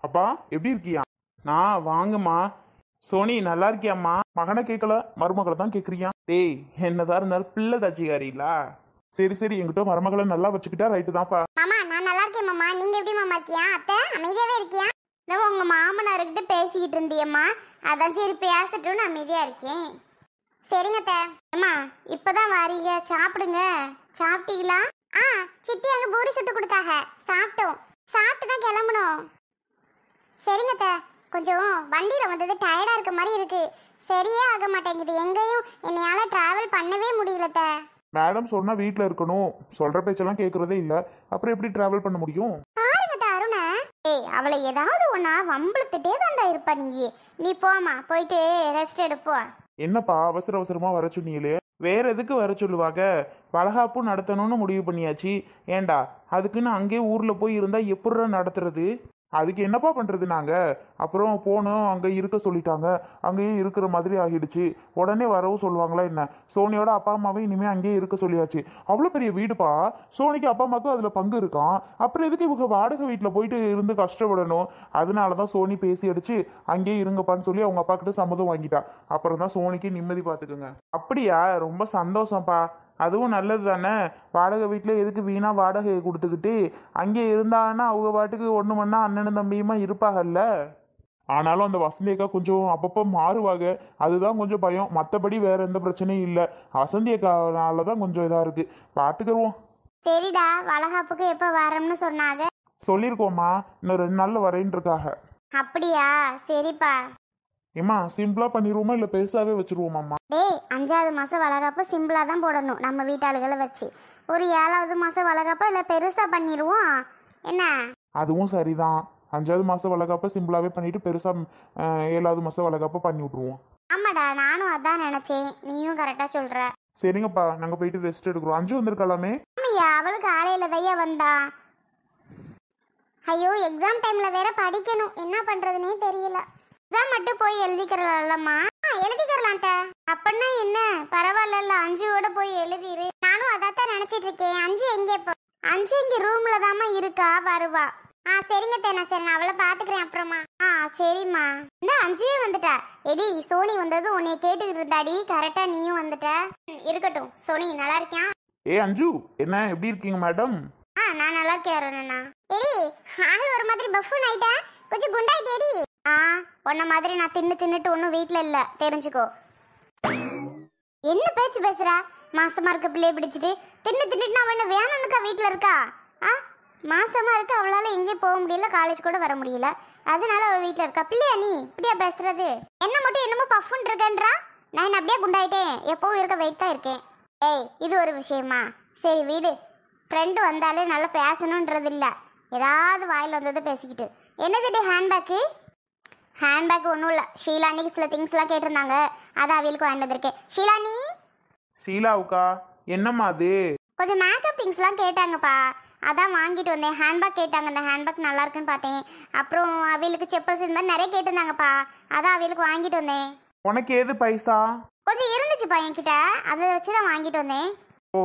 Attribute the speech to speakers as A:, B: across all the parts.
A: அப்பா எப்படி இருக்கியா? நான் வாங்கம்மா. சோனி நல்லா இருக்கியாம்மா? மகனை கேட்கல, மருமகளை தான் கேட்குறியா? டேய், என்னதான் இருந்தாலும் பிள்ளை தச்சிக்காரிங்களா? சரி சரி, எங்கிட்ட மருமகளை நல்லா வச்சுக்கிட்டா ரைட்டு தான்ப்பா.
B: மாமா நான் நல்லா இருக்கேன் மாமா. நீங்க எப்படி மாமா இருக்கியா? அத்தை அமைதியாவே இருக்கியா? இந்த உங்க மாமனார்கிட்ட பேசிக்கிட்டு இருந்தியம்மா, அதான் சரி பேசட்டும்னு அமைதியா இருக்கேன். சரிங்க அத்தை. அம்மா இப்பதான் வாரீங்க, சாப்பிடுங்க. சாப்பிட்டீங்களா? சித்தி அங்க பூரி சுட்டு கொடுத்தாங்க, சாப்பிட்டோம். சாப்பிட்டு தான் கிளம்பணும். சரிங்க அத்தை. கொஞ்சம் வண்டியில வந்தது டயர்டா இருக்க மாதிரி இருக்கு, சரியே ஆக மாட்டேங்குது. எங்கேயும் என்னையால டிராவல் பண்ணவே முடியல அத்தை.
A: மேடம் சொன்னா வீட்டில் இருக்கணும், சொல்ற பேச்செல்லாம் கேட்கறதே இல்லை, அப்புறம் எப்படி டிராவல் பண்ண முடியும்?
B: பாருங்க அருணா, ஏய் அவளை ஏதாவது ஒன்னா வம்பளத்துட்டே தாண்டா இருப்பா. நீ போமா, போயிட்டு ரெஸ்ட் எடுப்போ.
A: என்னப்பா அவசர அவசரமா வர சொன்னீங்களே, வேற எதுக்கு வர சொல்லுவாங்க? வளகாப்பு நடத்தணும்னு முடிவு பண்ணியாச்சு. ஏண்டா அதுக்குன்னு அங்கே ஊர்ல போய் இருந்தா எப்படி நடத்துறது? அதுக்கு என்னப்பா பண்றது நாங்க? அப்புறம் போனோம், அங்க இருக்க சொல்லிட்டாங்க, அங்கேயே இருக்கிற மாதிரி ஆகிடுச்சு. உடனே வரவும் சொல்லுவாங்களா என்ன? சோனியோட அப்பா அம்மாவை இனிமே அங்கேயே இருக்க சொல்லியாச்சு. அவ்வளோ பெரிய வீடுப்பா, சோனிக்கு அப்பா அம்மாவுக்கும் அதுல பங்கு இருக்கான். அப்புறம் எதுக்கு இவங்க வாடகை வீட்டில் போயிட்டு இருந்து கஷ்டப்படணும்? அதனாலதான் சோனி பேசி அடிச்சு அங்கேயே இருங்கப்பான்னு சொல்லி அவங்க அப்பா கிட்ட சம்மதம் வாங்கிட்டா. அப்புறம் தான் சோனிக்கு நிம்மதி பார்த்துக்குங்க. அப்படியா? ரொம்ப சந்தோஷம்ப்பா. அதுவும் நல்லது தானே. வாடகை வீட்டில் எதுக்கு வீணா வாடகையை கொடுத்துக்கிட்டு, அங்கே இருந்தாங்கன்னா அவங்க பாட்டுக்கு ஒன்று மண்ணா அண்ணனும் தம்பியுமா இருப்பாங்கல்ல. ஆனாலும் அந்த வசந்தி அக்கா கொஞ்சம் அப்பப்போ மாறுவாங்க, அதுதான் கொஞ்சம் பயம். மற்றபடி வேற எந்த பிரச்சனையும் இல்லை. வசந்தி அக்கானால தான் கொஞ்சம் இதாக இருக்கு. பார்த்துக்கிருவோம்.
B: சரிடா, வளகாப்புக்கு எப்போ வரணும்னு சொன்னாங்க?
A: சொல்லியிருக்கோம்மா, இன்னும் 2 நாளில் வரேன்னு இருக்காங்க.
B: அப்படியா? சரிப்பா.
A: ஏம்மா சிம்பிளா பண்ணிடுவோமா இல்லை பெருசாவே வச்சிருவோமாம்மா?
B: டேய், 5வது மாசம் வளகாப்பு சிம்பிளா தான் போடணும், நம்ம வீட்டாளுகளை வச்சு. ஒரு 7வது மாசம் வளகாப்பா இல்லை பெருசா பண்ணிடுவோம் என்ன?
A: அதுவும் சரிதான். 5வது மாசம் வளகாப்ப சிம்பிளாவே பண்ணிட்டு பெருசா 7வது மாசம் வளகாப்ப பண்ணி விட்டுருவோம்.
B: ஆமாடா, நானும் அதான் நினைச்சேன். நீயும் கரெக்டா சொல்ற.
A: சரிங்கப்பா, நாங்க போயிட்டு ரெஸ்ட் எடுக்கிறோம். அஞ்சு வந்திருக்கலாமே.
B: ஆமையா, அவளுக்கு காலையில தையா வந்தா. ஐயோ, எக்ஸாம் டைம்ல வேற படிக்கணும், என்ன பண்றதுன்னே தெரியல. எக்ஸாம் மட்டும் போய் எழுதிக்கிறலாம்மா. எழுதிக்கிறலாம். அப்படின்னா என்ன, பரவாயில்ல, அஞ்சுவோட போய் எழுதிரு. நானும் அதான் நினைச்சிட்டு இருக்கேன். அஞ்சு எங்க? இப்போ அஞ்சு இங்க ரூம்ல தாமா இருக்கா, வருவா. சரிங்க தேனா, சரி நான் அவளை பாத்துக்கிறேன் அப்புறமா. சரிம்மா. இந்த அஞ்சுவே வந்துட்டா. எடி சோனி வந்தது உன்னைய கேட்டுக்கிட்டு இருந்தாடி, கரெக்டா நீயும் வந்துட்ட. இருக்கட்டும். சோனி நல்லா இருக்கியா?
A: அஞ்சு, என்ன எப்படி இருக்கீங்க மேடம்?
B: நான் நல்லா இருக்கேன். எடி ஆள் ஒரு மாதிரி பஃபுன் ஆயிட்டா, கொஞ்சம் குண்டாயிட்டேடி. உன்ன மாதிரி நான் தின்னுட்டு ஒன்றும் வீட்டில் இல்லை, தெரிஞ்சுக்கோ. என்ன பேச்சு பேசுற? மாசமா இருக்க பிள்ளைய பிடிச்சிட்டு தின்னுட்டு நான் என்ன வேணும்னுக்கா வீட்டில் இருக்கா? மாசமா இருக்க, அவளால எங்கேயும் போக முடியல, காலேஜ் கூட வர முடியல, அதனால அவள் வீட்டில் இருக்கா. பிள்ளையா நீ இப்படியா பேசுறது? என்ன மட்டும் என்னமோ பஃபுன் இருக்கேன்றா. நான் என்ன அப்படியே குண்டாயிட்டேன்? எப்பவும் இருக்க வெயிட் தான் இருக்கேன். இது ஒரு விஷயமா? சரி வீடு. ஃப்ரெண்டு வந்தாலே நல்லா பேசணுன்றது இல்லை, ஏதாவது வாயில் வந்ததை பேசிக்கிட்டு. என்னது ஹேண்ட்பேக்கு? ஹேண்ட்பேக் ஒன்றும் இல்லை, ஷீலா அன்னைக்கு சில திங்ஸ்லாம் கேட்டிருந்தாங்க, அதை அவளுக்கு வாங்கிட்டு வந்திருக்கேன். ஷீலா நீ?
A: ஷீலாவுக்கா? என்னம்மா அது?
B: கொஞ்சம் மேக்கப் திங்ஸ்லாம் கேட்டாங்கப்பா, அதான் வாங்கிட்டு வந்தேன். ஹேண்ட்பேக் கேட்டாங்க, அந்த ஹேண்ட்பேக் நல்லா இருக்குன்னு பார்த்தேன். அப்புறம் அவளுக்கு செப்பல்ஸ் இந்த மாதிரி நிறைய கேட்டிருந்தாங்கப்பா, அதான் அவளுக்கு வாங்கிட்டு வந்தேன்.
A: உனக்கு ஏது பைசா?
B: கொஞ்சம் இருந்துச்சுப்பா என்கிட்ட, அதை வச்சு தான் வாங்கிட்டு வந்தேன்.
A: ஓ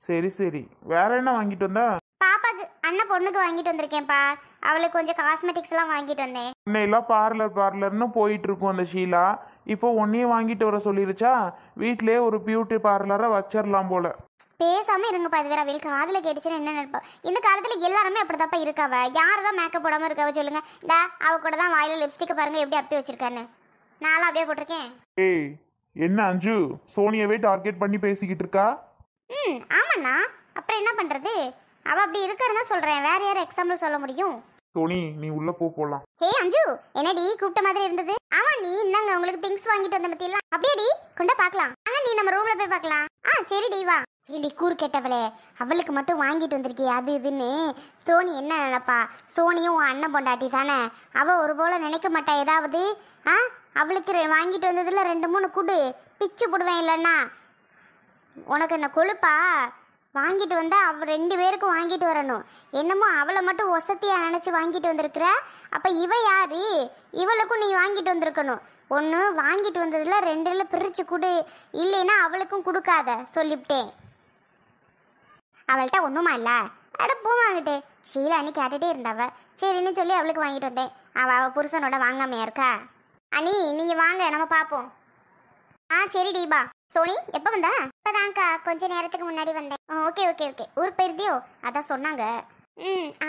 A: சரி சரி, வேற என்ன வாங்கிட்டு வந்தா?
B: பாப்பாக்கு அண்ணன் பொண்ணுக்கு வாங்கிட்டு வந்திருக்கேன்ப்பா, அவளுக்கு கொஞ்சம் காஸ்மெட்டிக்ஸ்லாம் வாங்கிட்டு வந்தேன்.
A: உன்னையெல்லாம் பார்லர்னு போயிட்டு இருக்கும் அந்த ஷீலா, இப்போ உன்னையும் வாங்கிட்டு வர சொல்லிருச்சா? வீட்டிலே ஒரு பியூட்டி பார்லரை வச்சிடலாம் போல.
B: பேசாம இருங்கப்பா, இது வேற அவளுக்கு காதுல கேட்டுச்சுன்னு என்ன நினைப்பா? இந்த காலத்துல எல்லாருமே அப்படிதாப்பா இருக்காவ. யார் தான் மேக்கப் போடாம இருக்காவ சொல்லுங்க? இந்த அவ கூட தான் வாயில லிப்ஸ்டிக் பாருங்க எப்படி அப்படி வச்சிருக்கான்னு, நானும் அப்படியே போட்டிருக்கேன்.
A: ஏய் என்ன அஞ்சு, சோனியவே டார்கெட் பண்ணி பேசிக்கிட்டு இருக்கா?
B: ஆமாண்ணா, அப்புறம் என்ன பண்றது? அவ அப்படி இருக்கிறது தான் சொல்றேன், வேற யாரும் எக்ஸாம்பிள் சொல்ல முடியும்?
A: சோனி நீ உள்ள போலாம்.
B: அஞ்சு, என்னடி கூப்பிட்ட மாதிரி இருந்தது? ஆமா, நீ இன்னாங்க உங்களுக்கு திங்ஸ் வாங்கிட்டு வந்த பத்தியெல்லாம். அப்படியேடி கொண்டா பாக்கலாம். நீ நம்ம ரூம்ல போய் பார்க்கலாம். சரிடி வா. ஏடி கூறு கேட்டவளே, அவளுக்கு மட்டும் வாங்கிட்டு வந்திருக்கியே அது இதுன்னு சோனி என்ன நினைப்பா? சோனியும் உன் அண்ணன் பொண்டாட்டி தானே, அவ ஒரு போல நினைக்க மாட்டா ஏதாவது? அவளுக்கு வாங்கிட்டு வந்ததுல 2-3 குடு, பிச்சு போடுவேன். இல்லைன்னா உனக்கு என்ன கொழுப்பா? வாங்கிட்டு வந்தா அவ 2 பேருக்கும் வாங்கிட்டு வரணும். என்னமோ அவளை மட்டும் ஒசத்தியா நினைச்சு வாங்கிட்டு வந்திருக்கிற. அப்ப இவ யாரு? இவளுக்கும் நீ வாங்கிட்டு வந்திருக்கணும். ஒன்று வாங்கிட்டு வந்ததுல 2ல் பிரிச்சு கொடு, இல்லைன்னா அவளுக்கும் கொடுக்காத சொல்லிவிட்டேன். அவள்கிட்ட ஒண்ணுமா இல்ல? அட போவாங்கிட்டே, ஷீலா அண்ணி கேட்டுட்டே இருந்தாவ. சரின்னு சொல்லி அவளுக்கு வாங்கிட்டு வந்தேன். அவள் புருஷனோட வாங்காமையா இருக்கா? அண்ணி நீங்கள் வாங்க, நம்ம பார்ப்போம். சரி தீபா. சோனி எப்போ வந்தா? இப்போதான்க்கா, கொஞ்ச நேரத்துக்கு முன்னாடி வந்தேன். Okay okay okay. ஊருக்கு போயிருந்தியோ? அதான் சொன்னாங்க.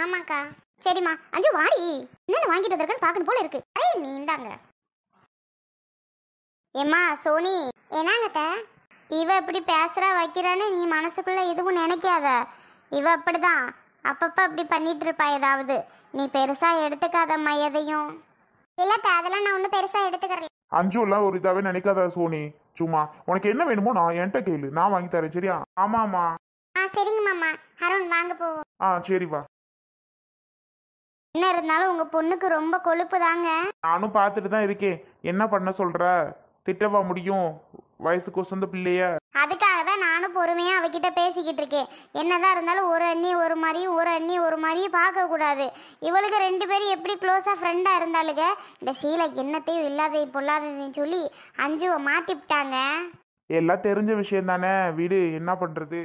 B: ஆமாக்கா. சரிம்மா. அஞ்சு வாடி, என்னென்ன வாங்கிட்டு வந்திருக்கேன்னு பார்க்கணும் போல இருக்கு. நீ இந்தாங்க. ஏம்மா சோனி. என்னங்கத்த? இவ இப்படி பேசுறா வைக்கிறான்னு நீ மனசுக்குள்ள எதுவும் நினைக்காத. இவ அப்படிதான் அப்பப்ப அப்படி பண்ணிட்டு இருப்பா ஏதாவது. நீ பெருசா எடுத்துக்காதம்மா எதையும். இல்லத்த, அதெல்லாம் நான் ஒன்றும் பெருசா எடுத்துக்கிறேன்.
A: அஞ்சுலாம் ஒரு இதாவே நினைக்காத சோனி. சும்மா உனக்கு என்ன வேணுமோ நான் என்கிட்ட கேளு, நான் வாங்கி தரேன். சரியா? ஆமாமா.
B: சரிங்க மாமா. அருண் வாங்க போவோம்.
A: சரிவா.
B: என்ன இருந்தாலும் உங்க பொண்ணுக்கு ரொம்ப கொழுப்பு தாங்க.
A: நானும் பார்த்துட்டு தான் இருக்கேன். என்ன பண்ண சொல்ற? திட்டவா முடியும் வயசுக்கு ஒசந்த பிள்ளைய? அதுக்காக
B: தான் நானும் பொறுமையா அவகிட்ட பேசிக்கிட்டு இருக்கேன். என்னதான் இருந்தாலும் ஒரு அண்ணி ஒரு மாதிரியும் ஒரு அண்ணி ஒரு மாதிரியும் பார்க்க கூடாது. இவளுக்கு 2 பேரும் எப்படி க்ளோஸா ஃப்ரெண்டா இருந்தாளுங்க. இந்த சீலை என்னத்தையும் இல்லாத பொல்லாததையும் சொல்லி அஞ்சுவை மாத்திவிட்டாங்க.
A: எல்லாம் தெரிஞ்ச விஷயம் தானே, வீடு என்ன பண்றது?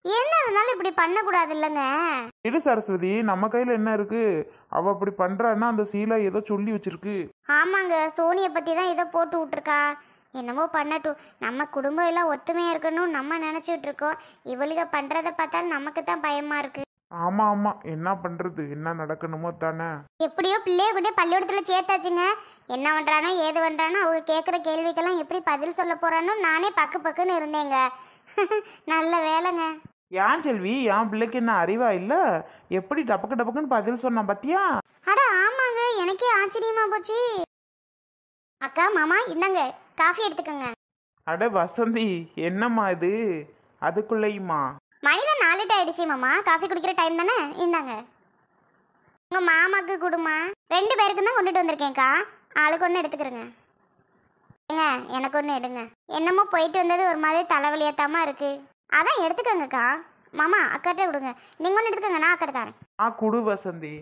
B: என்ன இருந்தாலும் இப்படி பண்ணக்கூடாது இல்லைங்க.
A: இது சரஸ்வதி, நம்ம கையில என்ன இருக்கு? அவ அப்படி பண்றான்னா அந்த சீலா ஏதோ சொல்லி வச்சிருக்கு.
B: ஆமாங்க, சோனியை பத்தி தான் ஏதோ போட்டு விட்டுருக்கா. என்னமோ பண்ணட்டும். நம்ம குடும்பம் எல்லாம் ஒத்துமையா இருக்கணும் நம்ம நினைச்சிட்டு இருக்கோம். இவளுக பண்றதை பார்த்தாலும் நமக்கு தான் பயமா இருக்கு.
A: ஆமா ஆமா, என்ன பண்றது? என்ன நடக்கணுமோ தானே.
B: எப்படியோ பிள்ளைய கூட பள்ளிக்கூடத்துல சேர்த்தாச்சுங்க. என்ன பண்றானோ ஏது பண்றானோ அவங்க கேட்குற கேள்விக்கெல்லாம் எப்படி பதில் சொல்ல போறானோ நானே பக்குன்னு இருந்தேங்க. நல்ல வேலைங்க.
A: ஏன் செல்வி, என் பிள்ளைக்கு என்ன அறிவா இல்ல? எப்படி டபக்குன்னு பதில் சொன்னா பாத்தியா?
B: அட ஆமாங்க, எனக்கே ஆச்சரியமா போச்சு. அக்கா மாமா இந்தாங்க காஃபி எடுத்துக்கோங்க.
A: அட வசந்தி, என்னம்மா இது அதுக்குள்ளேயுமா?
B: மணிதான் 4 ஆயிடுச்சு மாமா. காஃபி குடிக்கிற டைம் தானே. இந்தாங்க. உங்க மாமாக்கு கொடுமா. 2 பேருக்கு தான் கொண்டுட்டு வந்திருக்கேன்க்கா. ஆளுக்கு ஒன்று எடுத்துக்கிறேங்க. ஏங்க எனக்கு ஒன்று எடுங்க. என்னமோ போயிட்டு வந்தது ஒரு மாதிரி தலைவலியாத்தாமா இருக்கு. அதான் எடுத்துக்கோங்கக்கா. மாமா அக்காட்ட விடுங்க. நீங்க ஒன்று எடுத்துக்கோங்க, நான் அக்கறை தரேன்.
A: குடு வசந்தி.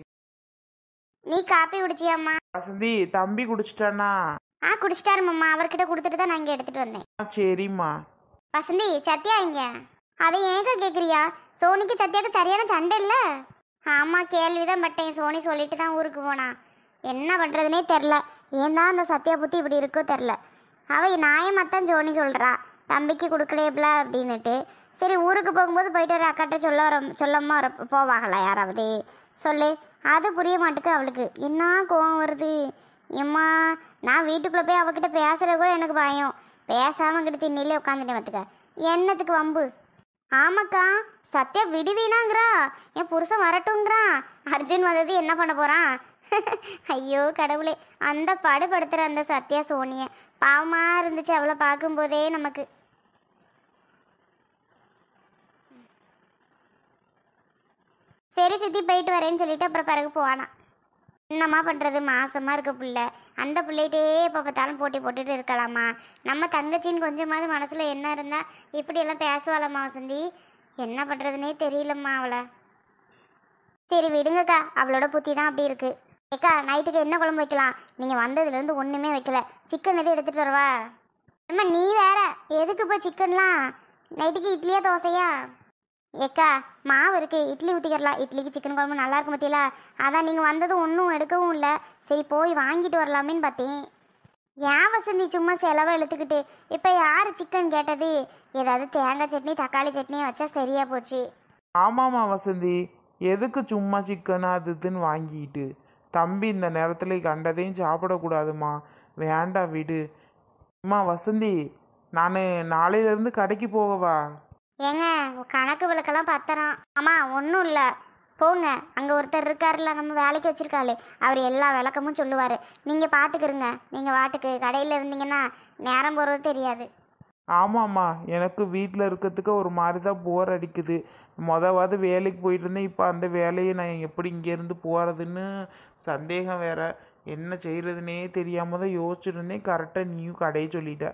B: நீ காப்பி குடிச்சியாம்மா?
A: வசந்தி தம்பி குடிச்சிட்டானா?
B: குடிச்சிட்டாரு மாமா. அவர்கிட்ட கொடுத்துட்டு தான் நான் இங்கே எடுத்துட்டு வந்தேன்.
A: சரிம்மா.
B: வசந்தி சத்யா இங்க. அதை ஏங்க கேட்குறியா? சோனிக்கு சத்யாவுக்கு சரியான சண்டை இல்லை? ஆமாம், கேள்விதான் பட்டேன். சோனி சொல்லிட்டு தான் ஊருக்கு போனா. என்ன பண்ணுறதுனே தெரில. ஏன் தான் அந்த சத்யா புத்தி இப்படி இருக்கோ தெரில. அவள் நியாயமாத்தான் சோனி சொல்கிறா, தம்பிக்கு கொடுக்கலையப்ல அப்படின்னுட்டு. சரி, ஊருக்கு போகும்போது போயிட்டு ஒரு அக்காட்ட சொல்லாம போவாங்களா யாராவது? சொல்லு. அது புரிய மாட்டுக்கு அவளுக்கு. என்ன கோவம் வருது எம்மா. நான் வீட்டுக்குள்ளே போய் அவகிட்ட பேசுகிற கூட எனக்கு பயம். பேசாமல் கிட்ட திண்ணிலே உட்காந்துட்டேன் பார்த்துக்க. என்னத்துக்கு வம்பு? ஆமாக்கா, சத்யா விடுவீனாங்கிறா. என் புருஷன் வரட்டுங்கிறான். அர்ஜுன் வந்தது என்ன பண்ண போகிறான்? ஐயோ கடவுளே, அந்த பாடுபடுத்துகிற அந்த சத்யா சோனியை பாவமாக இருந்துச்சு அவளை பார்க்கும்போதே நமக்கு. சரி சித்தி போயிட்டு வரேன்னு சொல்லிட்டு அப்புறம் பிறகு போவானா. என்னம்மா பண்ணுறது, மாசமாக இருக்க பிள்ளை. அந்த பிள்ளைகிட்டே எப்போ பார்த்தாலும் போட்டி போட்டுட்டு இருக்கலாமா? நம்ம தங்கச்சின்னு கொஞ்சமாவது மனசில் என்ன இருந்தால் இப்படியெல்லாம் பேசுவாளம்மா வசந்தி. என்ன பண்ணுறதுனே தெரியலம்மா அவளை. சரி விடுங்கக்கா, அவளோட புத்தி தான் அப்படி இருக்குது. ஏக்கா நைட்டுக்கு என்ன குழம்பு வைக்கலாம்? நீங்கள் வந்ததுலேருந்து ஒன்றுமே வைக்கல. சிக்கன் எதுவும் எடுத்துகிட்டு வரவா? அம்மா நீ வேற எதுக்கு இப்போ சிக்கன்லாம்? நைட்டுக்கு இட்லியா தோசையா? ஏக்கா மாவு இருக்கு, இட்லி ஊற்றிக்கிறலாம். இட்லிக்கு சிக்கன் குழம்பு நல்லா இருக்கும் பற்றியில. அதான் நீங்கள் வந்ததும் ஒன்றும் எடுக்கவும் இல்லை. சரி போய் வாங்கிட்டு வரலாமேன்னு பார்த்தேன். ஏன் வசந்தி சும்மா செலவை இழுத்துக்கிட்டு? இப்போ யார் சிக்கன் கேட்டது? ஏதாவது தேங்காய் சட்னி தக்காளி சட்னி வச்சா சரியா போச்சு.
A: ஆமாம்மா வசந்தி, எதுக்கு சும்மா சிக்கன் அது இதுன்னு வாங்கிட்டு? தம்பி இந்த நேரத்தில் கண்டதையும் சாப்பிடக்கூடாதுமா. வேண்டாம் விடு. அம்மா வசந்தி, நான் நாளையிலேருந்து கடைக்கு போகவா?
B: ஏங்க கணக்கு விளக்கெல்லாம் பத்திரம். ஆமா ஒன்றும் இல்லை, போங்க. அங்கே ஒருத்தர் இருக்காருல்ல, நம்ம வேலைக்கு வச்சுருக்காளே, அவர் எல்லா விளக்கமும் சொல்லுவார். நீங்கள் பார்த்துக்கிறங்க. நீங்கள் வாட்டுக்கு கடையில் இருந்தீங்கன்னா நேரம் போகிறது தெரியாது.
A: ஆமாம்மா, எனக்கு வீட்டில் இருக்கிறதுக்கு ஒரு மாதிரி தான் போர் அடிக்குது. மொதவாவது வேலைக்கு போயிட்டு இருந்தேன். இப்போ அந்த வேலையை நான் எப்படி இங்கேருந்து போகிறதுன்னு சந்தேகம் வேற. என்ன செய்கிறதுனே தெரியாமல் தான் யோசிச்சுட்டு இருந்தேன். கரெக்டாக நீயும் கடையை சொல்லிட்ட.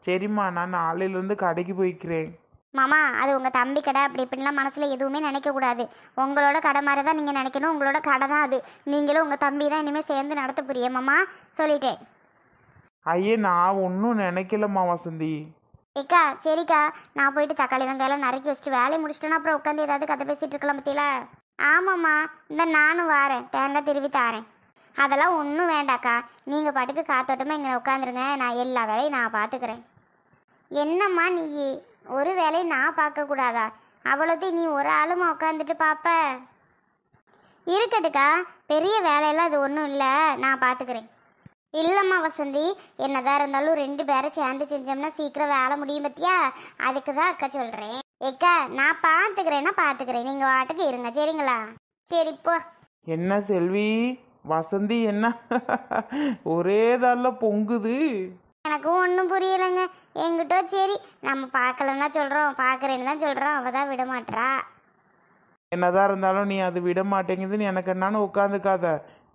A: சரிம்மா, நான் நாளையிலேருந்து கடைக்கு போய்க்கிறேன்.
B: மாமா அது உங்கள் தம்பி கடை, அப்படி இப்படின்லாம் மனசில் எதுவுமே நினைக்கக்கூடாது. உங்களோட கடை மாதிரி தான் நீங்கள் நினைக்கணும். உங்களோட கடை தான் அது. நீங்களும் உங்கள் தம்பி தான் இனிமேல் சேர்ந்து நடத்த புரிய மாமா, சொல்லிட்டேன்.
A: ஐயே, நான் ஒன்றும் நினைக்கலம்மா வசந்தி.
B: ஏக்கா சரிக்கா, நான் போயிட்டு தக்காளி வெங்காயம் நறுக்கி வச்சுட்டு வேலையை முடிச்சிட்டேன்னா அப்புறம் உட்காந்து ஏதாவது கதை பேசிகிட்டு இருக்கலாம் பற்றியில. ஆமாம்மா, இந்த நானும் வாரேன், தேங்காய் திருவி தாரேன். அதெல்லாம் ஒன்றும் வேண்டாக்கா, நீங்கள் பாட்டுக்கு காத்தோட்டமாக இங்கே உட்காந்துருங்க, நான் எல்லா வேலையும் நான் பார்த்துக்கிறேன். என்னம்மா நீ ஒரு வேலையை நான் பார்க்கக்கூடாதா? அவ்வளோத்தையும் நீ ஒரு ஆளுமா உட்காந்துட்டு பார்ப்ப? இருக்கட்டுக்கா, பெரிய வேலையெல்லாம் இது ஒன்றும் இல்லை, நான் பார்த்துக்கிறேன். இல்லைம்மா வசந்தி, என்னதான் இருந்தாலும் 2 பேரை சேர்ந்து செஞ்சோம்னா சீக்கிரம் வேலை முடியும் பத்தியா? அதுக்கு தான் அக்கா சொல்கிறேன். ஏக்கா நான் பார்த்துக்கிறேன்னா பார்த்துக்கிறேன், நீங்கள் வாட்டுக்கு இருங்க, சரிங்களா? சரி இப்போ.
A: என்ன செல்வி, வசந்தி என்ன ஒரே தால பொங்குது?
B: எனக்கும் ஒன்றும் புரியலைங்க. எங்கிட்டோ சரி நம்ம பார்க்கலன்னா சொல்கிறோம், பார்க்குறேன்னு தான் சொல்கிறோம், அவள் தான் விட மாட்றா.
A: என்னதான் இருந்தாலும் நீ அது விட மாட்டேங்குதுன்னு எனக்கு என்னான்னு உட்காந்துக்காத.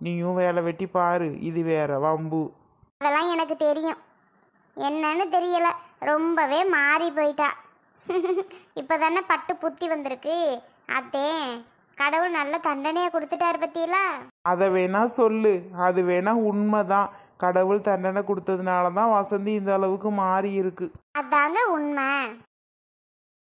A: நீயும் வேலை வெட்டி பாரு, இது வேற வம்பு.
B: அதெல்லாம் எனக்கு தெரியும், என்னன்னு தெரியல, ரொம்பவே மாறி போயிட்டா. இப்போ தானே பட்டு புத்தி வந்திருக்கு, அதே கடவுள் நல்ல தண்டனையை கொடுத்துட்டாரு பத்தியலா.
A: அதை வேணா சொல்லு, அது வேணா உண்மைதான். கடவுள் தண்டனை கொடுத்ததுனால தான் வசந்தி இந்த அளவுக்கு மாறி இருக்கு.
B: அதாங்க உண்மை.